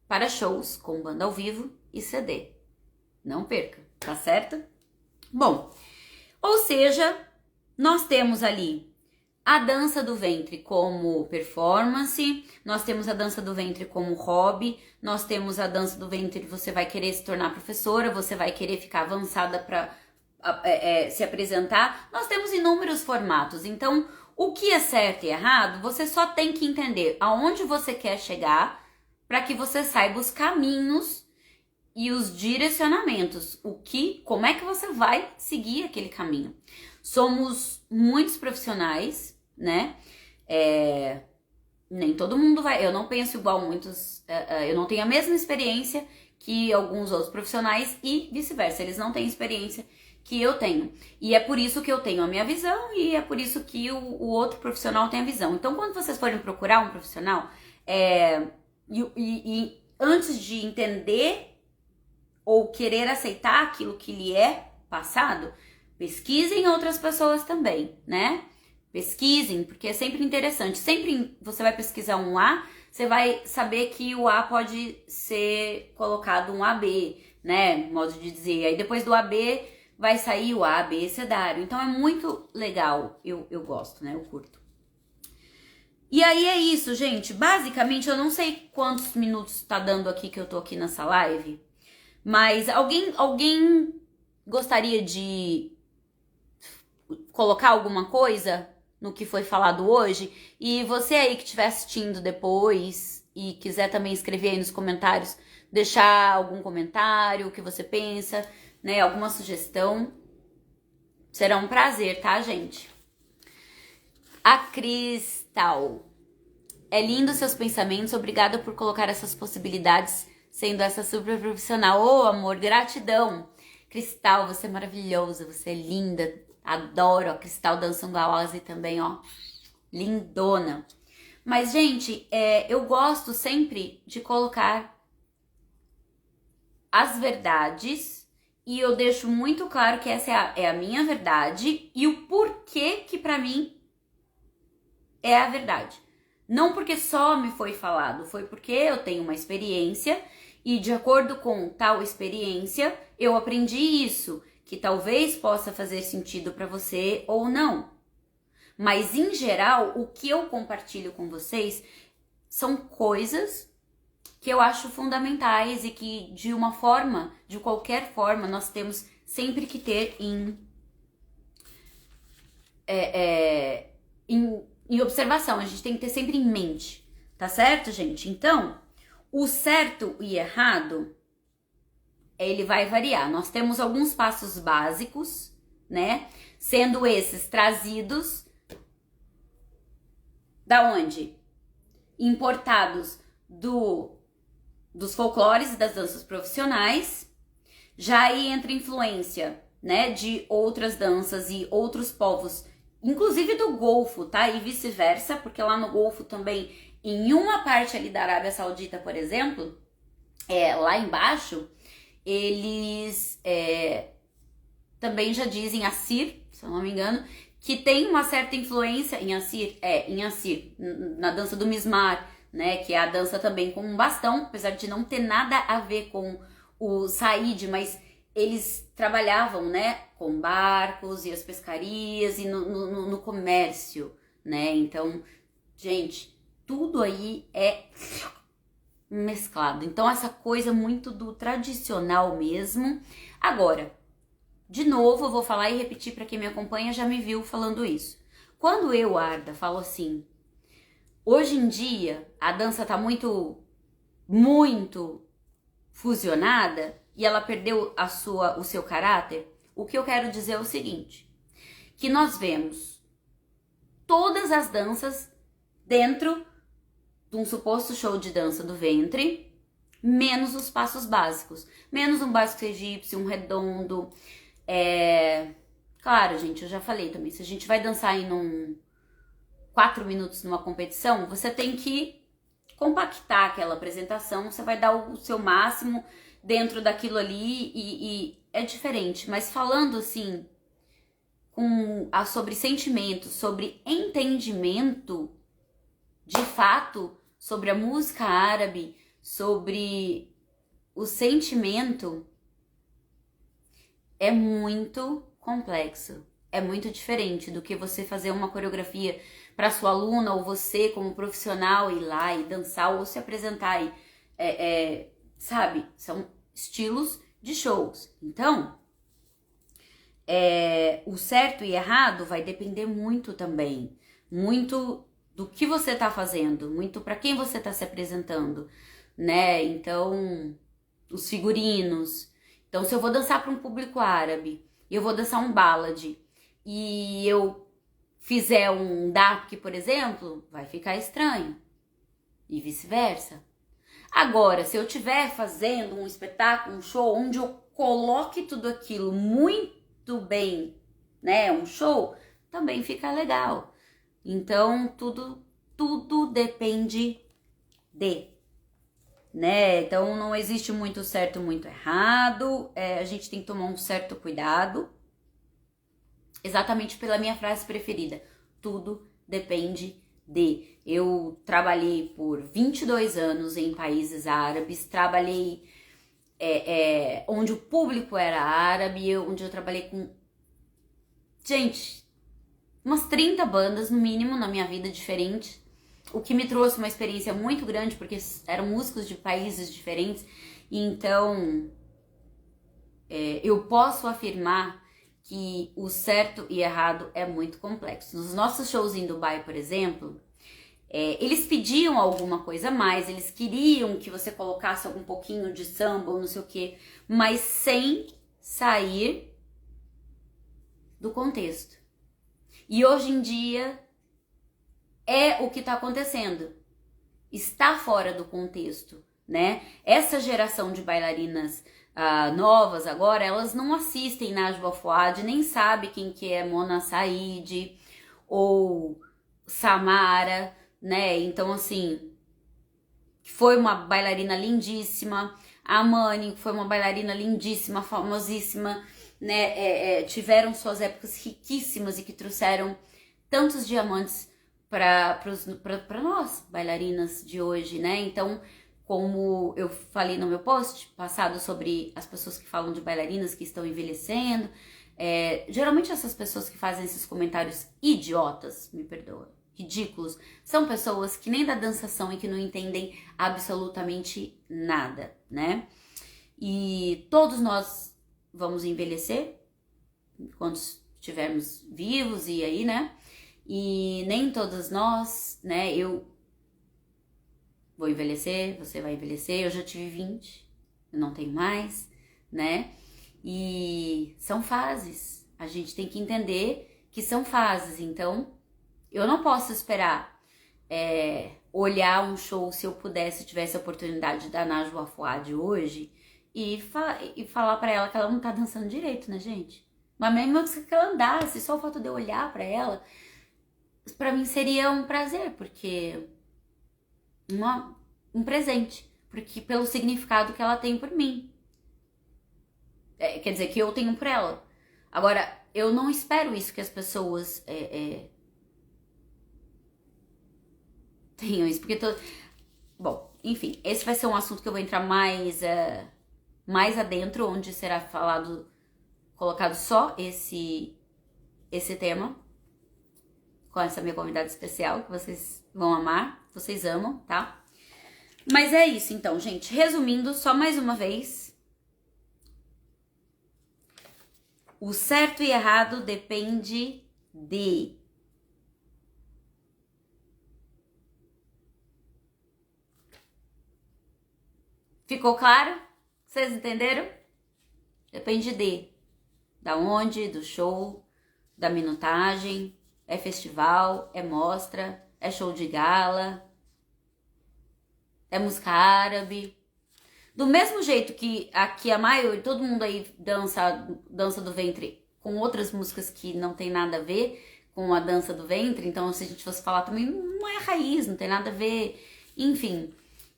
para shows com banda ao vivo e CD. Não perca, tá certo? Bom, ou seja, nós temos ali a dança do ventre como performance, nós temos a dança do ventre como hobby, nós temos a dança do ventre, você vai querer se tornar professora, você vai querer ficar avançada para se apresentar. Nós temos inúmeros formatos, então o que é certo e errado, você só tem que entender aonde você quer chegar para que você saiba os caminhos e os direcionamentos, como é que você vai seguir aquele caminho. Somos muitos profissionais, né? Nem todo mundo vai, eu não penso igual muitos, eu não tenho a mesma experiência que alguns outros profissionais e vice-versa, eles não têm experiência que eu tenho. E é por isso que eu tenho a minha visão e é por isso que o outro profissional tem a visão. Então, quando vocês forem procurar um profissional, e antes de entender ou querer aceitar aquilo que lhe é passado, pesquisem outras pessoas também, né? Pesquisem, porque é sempre interessante. Sempre você vai pesquisar um A, você vai saber que o A pode ser colocado um AB, né? Modo de dizer. Aí depois do AB vai sair o abecedário. Então é muito legal. Eu gosto, né? Eu curto. E aí é isso, gente. Basicamente, eu não sei quantos minutos tá dando aqui que eu tô aqui nessa live. Mas alguém gostaria de colocar alguma coisa no que foi falado hoje? E você aí que estiver assistindo depois e quiser também escrever aí nos comentários, deixar algum comentário, o que você pensa, né? Alguma sugestão. Será um prazer, tá, gente? A Cristal. É lindo seus pensamentos. Obrigada por colocar essas possibilidades, sendo essa super profissional. Ô, amor, gratidão. Cristal, você é maravilhosa, você é linda. Adoro a Cristal dançando a Ozzy também, ó. Lindona. Mas, gente, eu gosto sempre de colocar as verdades e eu deixo muito claro que essa é a minha verdade e o porquê que pra mim é a verdade. Não porque só me foi falado, foi porque eu tenho uma experiência e de acordo com tal experiência eu aprendi isso, que talvez possa fazer sentido pra você ou não. Mas em geral, o que eu compartilho com vocês são coisas que eu acho fundamentais e que de uma forma, de qualquer forma, nós temos sempre que ter em observação, a gente tem que ter sempre em mente, tá certo, gente? Então, o certo e errado, ele vai variar. Nós temos alguns passos básicos, né? Sendo esses trazidos da onde? Importados dos folclores e das danças profissionais. Já aí entra influência, né, de outras danças e outros povos, inclusive do Golfo, tá? E vice-versa, porque lá no Golfo também, em uma parte ali da Arábia Saudita, por exemplo, lá embaixo, eles também já dizem Assir, se eu não me engano, que tem uma certa influência em Assir, na dança do Mismar, né, que é a dança também com um bastão, apesar de não ter nada a ver com o Said, mas eles trabalhavam, né, com barcos e as pescarias e no comércio, né, então, gente, tudo aí é mesclado, então essa coisa muito do tradicional mesmo. Agora, de novo, eu vou falar e repetir para quem me acompanha já me viu falando isso. Quando eu, Arda, falo assim, hoje em dia a dança tá muito fusionada e ela perdeu o seu caráter, o que eu quero dizer é o seguinte, que nós vemos todas as danças dentro de um suposto show de dança do ventre, menos os passos básicos, menos um básico egípcio, um redondo. Claro, gente, eu já falei também, se a gente vai dançar em 4 minutos numa competição, você tem que compactar aquela apresentação, você vai dar o seu máximo dentro daquilo ali e é diferente, mas falando assim sobre sentimento, sobre entendimento de fato, sobre a música árabe, sobre o sentimento, é muito complexo, é muito diferente do que você fazer uma coreografia para sua aluna ou você como profissional ir lá e dançar ou se apresentar e, sabe, são estilos de shows. Então, o certo e errado vai depender muito também, muito do que você tá fazendo, muito para quem você tá se apresentando, né? Então, os figurinos. Então, se eu vou dançar para um público árabe, eu vou dançar um ballad e eu fizer um DAP, por exemplo, vai ficar estranho. E vice-versa. Agora, se eu estiver fazendo um espetáculo, um show, onde eu coloque tudo aquilo muito bem, né? Um show, também fica legal. Então, tudo depende né? Então, não existe muito certo, muito errado. A gente tem que tomar um certo cuidado. Exatamente pela minha frase preferida. Tudo depende de. Eu trabalhei por 22 anos em países árabes. Trabalhei onde o público era árabe, onde eu trabalhei com, gente, umas 30 bandas no mínimo na minha vida diferente, o que me trouxe uma experiência muito grande, porque eram músicos de países diferentes, então eu posso afirmar que o certo e errado é muito complexo. Nos nossos shows em Dubai, por exemplo, eles pediam alguma coisa a mais, eles queriam que você colocasse algum pouquinho de samba ou não sei o que, mas sem sair do contexto. E hoje em dia é o que está acontecendo. Está fora do contexto, né? Essa geração de bailarinas novas agora, elas não assistem Najwa Fuad, nem sabe quem que é Mona Said ou Samara, né? Então, assim, foi uma bailarina lindíssima. A Mani foi uma bailarina lindíssima, famosíssima, né? Tiveram suas épocas riquíssimas e que trouxeram tantos diamantes para nós, bailarinas de hoje, né? Então, como eu falei no meu post passado sobre as pessoas que falam de bailarinas que estão envelhecendo, geralmente essas pessoas que fazem esses comentários idiotas, me perdoa, ridículos, são pessoas que nem da dança são e que não entendem absolutamente nada, né? E todos nós vamos envelhecer quando estivermos vivos e aí, né? E nem todas nós, né? Eu vou envelhecer, você vai envelhecer, eu já tive 20, eu não tenho mais, né? E são fases, a gente tem que entender que são fases, então eu não posso esperar olhar um show, se eu pudesse, tivesse a oportunidade da Najwa Fuad hoje e falar pra ela que ela não tá dançando direito, né, gente? Mas mesmo que ela andasse, só o fato de eu olhar pra ela, pra mim seria um prazer, porque um presente, porque pelo significado que ela tem por mim. Quer dizer, que eu tenho por ela. Agora, eu não espero isso que as pessoas tenham isso, porque bom, enfim, esse vai ser um assunto que eu vou entrar mais adentro, onde será colocado só esse tema, com essa minha convidada especial, que vocês vão amar, vocês amam, tá? Mas é isso então, gente. Resumindo, só mais uma vez. O certo e errado depende de... Ficou claro? Vocês entenderam? Depende da onde, do show, da minutagem, é festival, é mostra, é show de gala, é música árabe. Do mesmo jeito que aqui a maioria, todo mundo aí dança do ventre com outras músicas que não tem nada a ver com a dança do ventre, então se a gente fosse falar também, não é raiz, não tem nada a ver, enfim.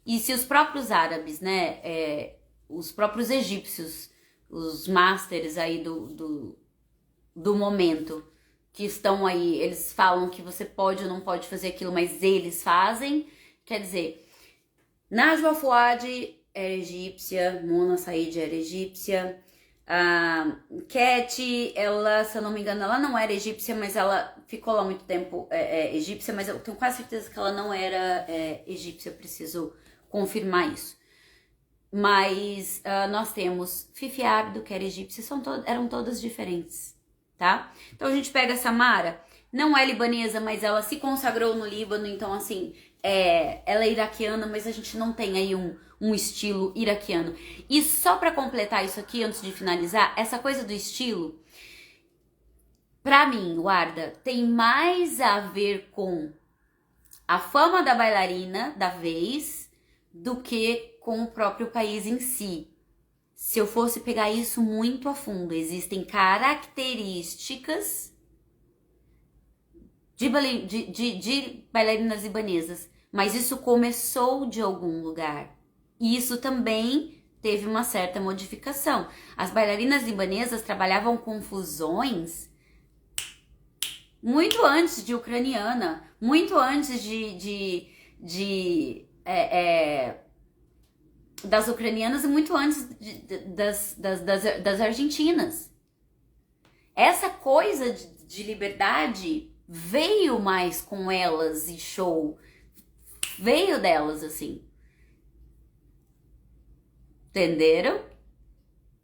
E se os próprios árabes, né, os próprios egípcios, os masters aí do momento, que estão aí, eles falam que você pode ou não pode fazer aquilo, mas eles fazem, quer dizer, Najwa Fuad era egípcia, Mona Said era egípcia, a Cat, ela, se eu não me engano, ela não era egípcia, mas ela ficou lá muito tempo egípcia, mas eu tenho quase certeza que ela não era egípcia, eu preciso confirmar isso. Mas nós temos Fifi Abdo, que era egípcia, eram todas diferentes, tá? Então a gente pega a Samara, não é libanesa, mas ela se consagrou no Líbano, então assim, ela é iraquiana, mas a gente não tem aí um estilo iraquiano. E só pra completar isso aqui, antes de finalizar, essa coisa do estilo, pra mim, Warda, tem mais a ver com a fama da bailarina da vez do que com o próprio país em si. Se eu fosse pegar isso muito a fundo, existem características de bailarinas libanesas, mas isso começou de algum lugar. E isso também teve uma certa modificação. As bailarinas libanesas trabalhavam com fusões muito antes de ucraniana, muito antes das ucranianas e muito antes das argentinas. Essa coisa de liberdade veio mais com elas e show. Veio delas, assim. Entenderam?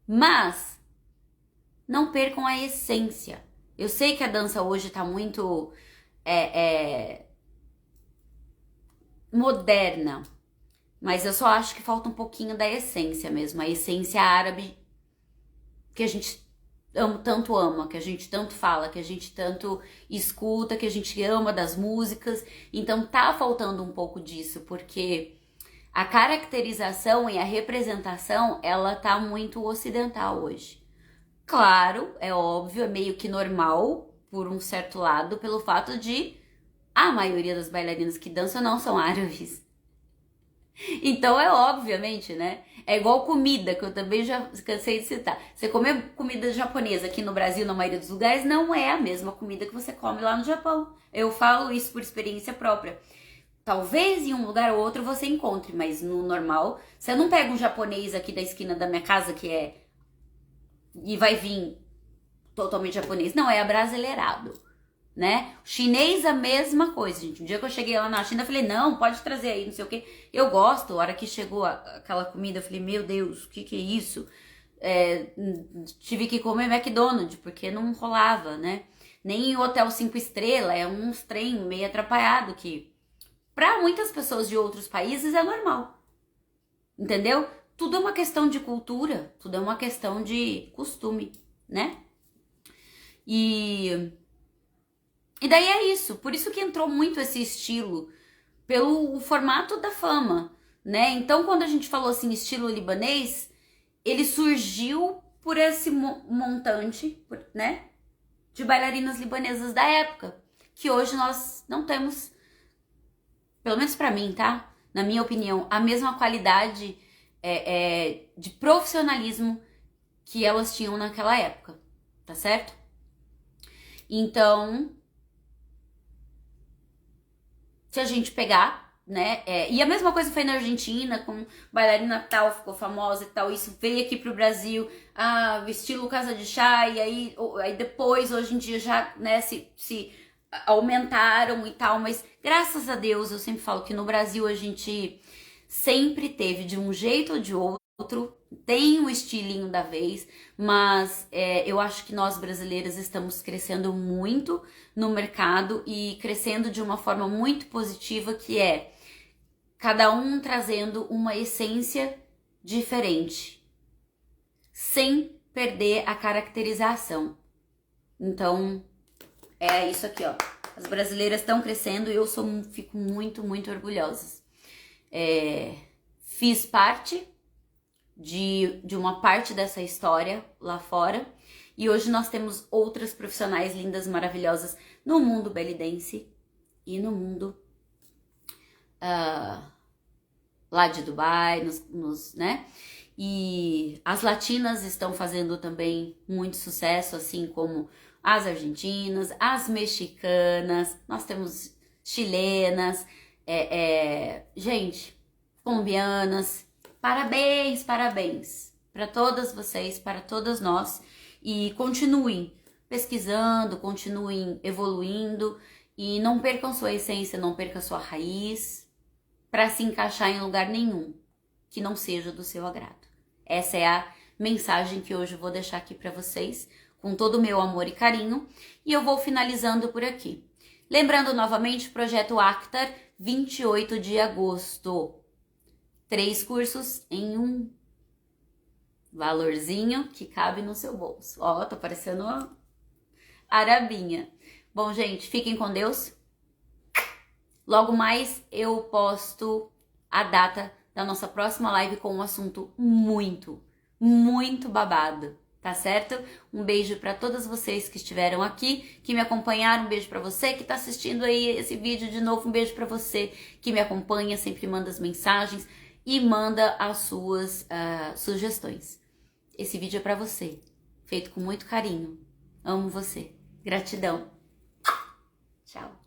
Mas não percam a essência. Eu sei que a dança hoje tá muito moderna, mas eu só acho que falta um pouquinho da essência mesmo, a essência árabe que a gente tanto ama, que a gente tanto fala, que a gente tanto escuta, que a gente ama das músicas. Então tá faltando um pouco disso, porque a caracterização e a representação, ela tá muito ocidental hoje. Claro, é óbvio, é meio que normal, por um certo lado, pelo fato de a maioria das bailarinas que dançam não são árabes. Então é obviamente, né? É igual comida, que eu também já cansei de citar. Você comer comida japonesa aqui no Brasil, na maioria dos lugares, não é a mesma comida que você come lá no Japão. Eu falo isso por experiência própria. Talvez em um lugar ou outro você encontre, mas no normal, você não pega um japonês aqui da esquina da minha casa que é... e vai vir totalmente japonês. Não, é abrasileirado, né? O chinês, a mesma coisa, gente. Um dia que eu cheguei lá na China, eu falei, não, pode trazer aí, não sei o que. Eu gosto, a hora que chegou aquela comida, eu falei, meu Deus, o que é isso? Tive que comer McDonald's, porque não rolava, né? Nem em hotel 5 estrelas, é uns trem meio atrapalhado que... Para muitas pessoas de outros países é normal, entendeu? Tudo é uma questão de cultura, tudo é uma questão de costume, né? E daí é isso, por isso que entrou muito esse estilo, pelo formato da fama, né? Então quando a gente falou assim, estilo libanês, ele surgiu por esse montante, né? De bailarinas libanesas da época, que hoje nós não temos... Pelo menos pra mim, tá? Na minha opinião, a mesma qualidade de profissionalismo que elas tinham naquela época, tá certo? Então, se a gente pegar, né? E a mesma coisa foi na Argentina, com bailarina tal, ficou famosa e tal. Isso veio aqui pro Brasil, estilo Casa de Chá, e aí depois, hoje em dia, já, né, se aumentaram e tal, mas graças a Deus, eu sempre falo que no Brasil a gente sempre teve, de um jeito ou de outro, tem um estilinho da vez, mas eu acho que nós brasileiras estamos crescendo muito no mercado e crescendo de uma forma muito positiva, que é cada um trazendo uma essência diferente, sem perder a caracterização. Então, é isso aqui, ó. As brasileiras estão crescendo e eu fico muito, muito orgulhosa. Fiz parte de uma parte dessa história lá fora. E hoje nós temos outras profissionais lindas, maravilhosas no mundo belly dance e no mundo lá de Dubai, né? E as latinas estão fazendo também muito sucesso, assim como as argentinas, as mexicanas, nós temos chilenas, gente, colombianas. Parabéns, parabéns para todas vocês, para todas nós. E continuem pesquisando, continuem evoluindo e não percam sua essência, não percam sua raiz para se encaixar em lugar nenhum que não seja do seu agrado. Essa é a mensagem que hoje eu vou deixar aqui para vocês, com todo o meu amor e carinho, e eu vou finalizando por aqui. Lembrando novamente, projeto Actar, 28 de agosto. 3 cursos em um valorzinho que cabe no seu bolso. Ó, tô parecendo uma arabinha. Bom, gente, fiquem com Deus. Logo mais eu posto a data da nossa próxima live com um assunto muito, muito babado, tá certo? Um beijo para todas vocês que estiveram aqui, que me acompanharam. Um beijo para você que tá assistindo aí esse vídeo de novo. Um beijo para você que me acompanha, sempre manda as mensagens e manda as suas sugestões. Esse vídeo é para você, feito com muito carinho. Amo você. Gratidão. Tchau.